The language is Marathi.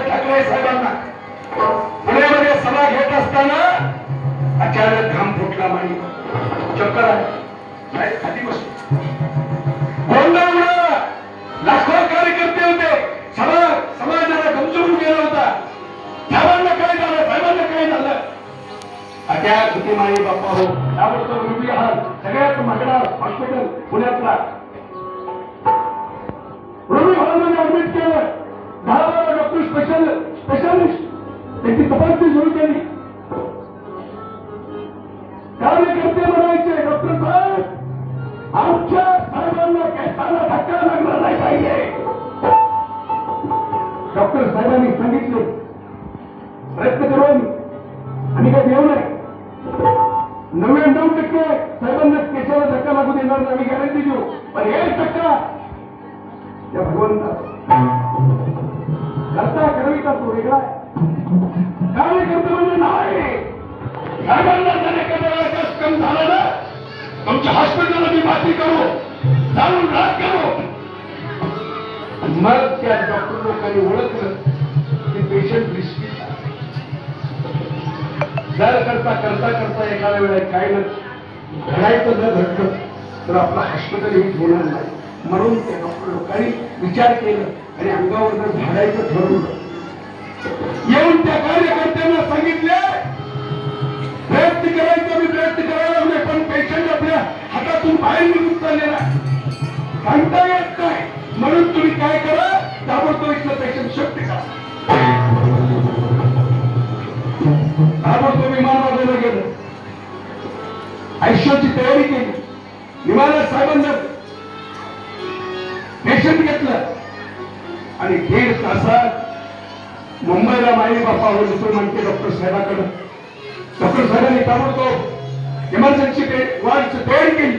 ठाकरे साहेबांना पुण्यामध्ये सभा घेत असताना अचानक घाम फुटला माणी चक्कर आहे खाली बसलो गोंधळ उडाला लाखो कार्यकर्ते होते समाजाला गमजवून गेला होता साहेबांना काय झालं साहेबांना काय झालं अटॅक होते माई बाप्पा हो त्याबद्दल रुपी हाल सगळ्यात महागडा हॉस्पिटल पुण्यातला रुबी हॉलमध्ये ऍडमिट केलं 10-12 डॉक्टर स्पेशालिस्ट त्यांची तपासणी सुरू केली कार्यकर्ते म्हणायचे डॉक्टर साहेब आमच्या साहेबांना केसाला धक्का लागला नाही पाहिजे डॉक्टर साहेबांनी सांगितले प्रयत्न करून आम्ही काही देऊ नाही 99% साहेबांना केसाला धक्का लागू देणार नाही आम्ही गॅरंटी देऊ पण 1% या भगवंता करता करविता तो वेगळा कार्यकर्ते म्हणजे नाही साहेबांना जर एखाद्या कम झाला ना तुमच्या हॉस्पिटलला मी माती करू जाऊन राग करू मग त्या डॉक्टर लोकांनी ओळखलं की पेशंट रिस्की जर करता एखाद्या वेळेला काय न घडायचं जर घडलं तर आपलं हॉस्पिटल हिट होणार नाही म्हणून त्या डॉक्टर लोकांनी विचार केला आणि अंगावर जर झाडायचं ठरवलं येऊन त्या कार्यकर्त्यांना सांगितले प्रयत्न करायचा मी प्रयत्न करायला लागले पण पेशंट आपल्या हातातून बाहेर निघून चाललेला सांगता येत नाही म्हणून तुम्ही काय करा ताबडतोब इथलं पेशंट शिफ्ट करा ताबडतोब विमान वाजायला गेलं आयुष्याची तयारी केली विमानात साहेबांना पेशंट घेतलं आणि 1.5 तासात मुंबईला माई बाप्पा होतो म्हणते डॉक्टर साहेबांकडे डॉक्टर साहेबांनी ताबडतोब इमर्जन्सी वॉर्डची तयारी केली